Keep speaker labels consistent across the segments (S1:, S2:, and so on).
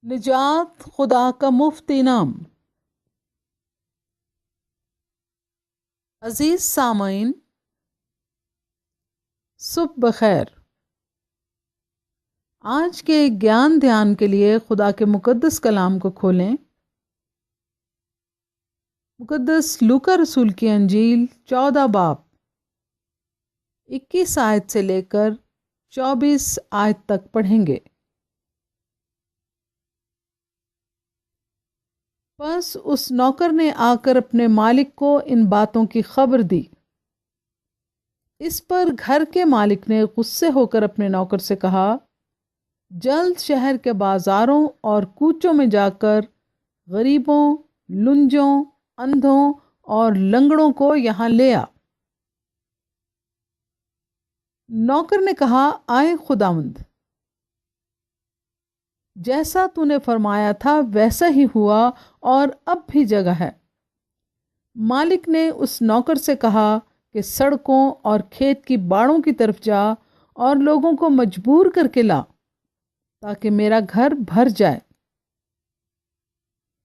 S1: نجات خدا کا مفت انعام۔ عزیز سامعین، صبح بخیر۔ آج کے گیان دھیان کے لیے خدا کے مقدس کلام کو کھولیں۔ مقدس لوکا رسول کی انجیل 14 باب 21 آیت سے لے کر 24 آیت تک پڑھیں گے۔ بس اس نوکر نے آ کر اپنے مالک کو ان باتوں کی خبر دی۔ اس پر گھر کے مالک نے غصے ہو کر اپنے نوکر سے کہا، جلد شہر کے بازاروں اور کوچوں میں جا کر غریبوں، لنجوں، اندھوں اور لنگڑوں کو یہاں لے آ۔ نوکر نے کہا، آئے خداوند، جیسا تو نے فرمایا تھا ویسا ہی ہوا اور اب بھی جگہ ہے۔ مالک نے اس نوکر سے کہا کہ سڑکوں اور کھیت کی باڑوں کی طرف جا اور لوگوں کو مجبور کر کے لا، تاکہ میرا گھر بھر جائے،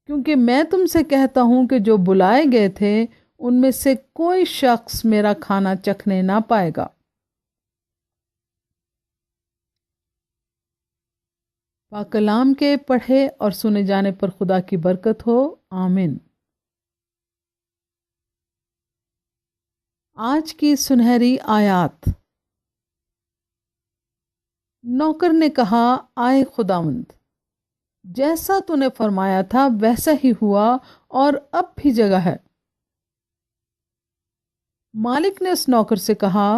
S1: کیونکہ میں تم سے کہتا ہوں کہ جو بلائے گئے تھے ان میں سے کوئی شخص میرا کھانا چکھنے نہ پائے گا۔ پاک کلام کے پڑھے اور سنے جانے پر خدا کی برکت ہو، آمین۔ آج کی سنہری آیات۔ نوکر نے کہا، آئے خداوند، جیسا تو نے فرمایا تھا ویسا ہی ہوا اور اب بھی جگہ ہے۔ مالک نے اس نوکر سے کہا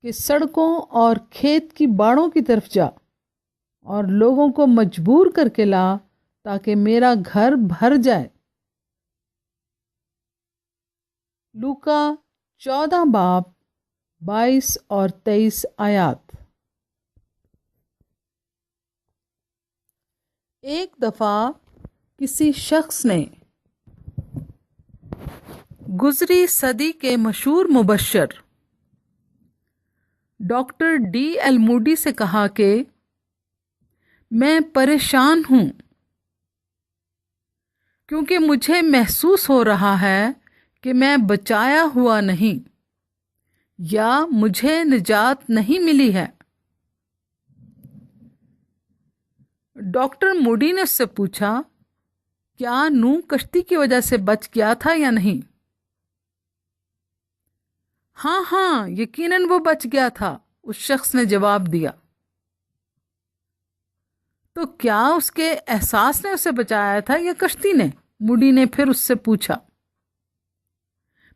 S1: کہ سڑکوں اور کھیت کی باڑوں کی طرف جا اور لوگوں کو مجبور کر کے لا، تاکہ میرا گھر بھر جائے۔ لوکا 14 باب 22 اور 23 آیات۔ ایک دفعہ کسی شخص نے گزری صدی کے مشہور مبشر ڈاکٹر ڈی ایل موڈی سے کہا کہ میں پریشان ہوں، کیونکہ مجھے محسوس ہو رہا ہے کہ میں بچایا ہوا نہیں، یا مجھے نجات نہیں ملی ہے۔ ڈاکٹر موڈی نے اس سے پوچھا، کیا نوح کشتی کی وجہ سے بچ گیا تھا یا نہیں؟ ہاں، یقیناً وہ بچ گیا تھا، اس شخص نے جواب دیا۔ تو کیا اس کے احساس نے اسے بچایا تھا یا کشتی نے؟ موڈی نے پھر اس سے پوچھا۔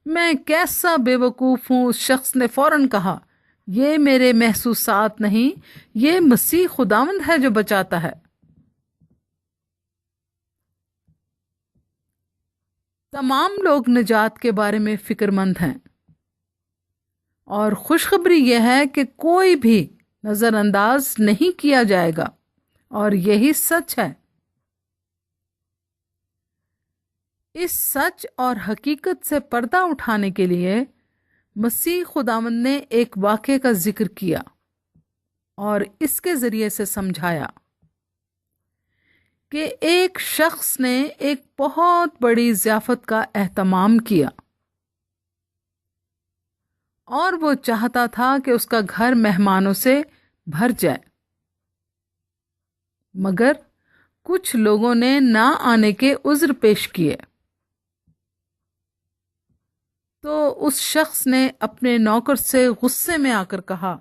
S1: میں کیسا بے وقوف ہوں، اس شخص نے فوراً کہا، یہ میرے محسوسات نہیں، یہ مسیح خداوند ہے جو بچاتا ہے۔ تمام لوگ نجات کے بارے میں فکر مند ہیں، اور خوشخبری یہ ہے کہ کوئی بھی نظر انداز نہیں کیا جائے گا، اور یہی سچ ہے۔ اس سچ اور حقیقت سے پردہ اٹھانے کے لیے مسیح خداوند نے ایک واقعے کا ذکر کیا اور اس کے ذریعے سے سمجھایا کہ ایک شخص نے ایک بہت بڑی ضیافت کا اہتمام کیا، اور وہ چاہتا تھا کہ اس کا گھر مہمانوں سے بھر جائے، مگر کچھ لوگوں نے نہ آنے کے عذر پیش کیے۔ تو اس شخص نے اپنے نوکر سے غصے میں آ کر کہا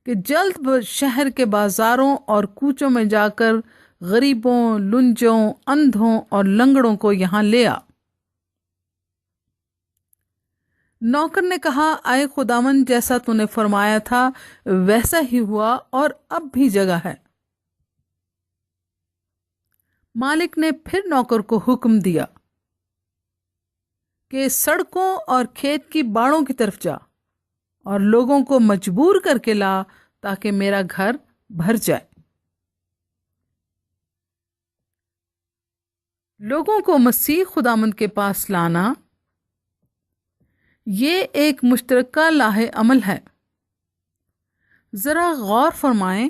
S1: کہ جلد شہر کے بازاروں اور کوچوں میں جا کر غریبوں، لنجوں، اندھوں اور لنگڑوں کو یہاں لے آ۔ نوکر نے کہا، آئے خداوند، جیسا تو نے فرمایا تھا ویسا ہی ہوا اور اب بھی جگہ ہے۔ مالک نے پھر نوکر کو حکم دیا کہ سڑکوں اور کھیت کی باڑوں کی طرف جا اور لوگوں کو مجبور کر کے لا، تاکہ میرا گھر بھر جائے۔ لوگوں کو مسیح خداوند کے پاس لانا یہ ایک مشترکہ لاہ عمل ہے۔ ذرا غور فرمائیں،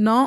S1: 9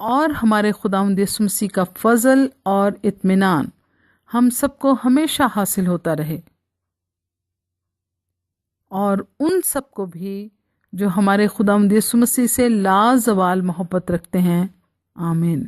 S1: اور ہمارے خداوند یسوع مسیح کا فضل اور اطمینان ہم سب کو ہمیشہ حاصل ہوتا رہے، اور ان سب کو بھی جو ہمارے خداوند یسوع مسیح سے لازوال محبت رکھتے ہیں۔ آمین۔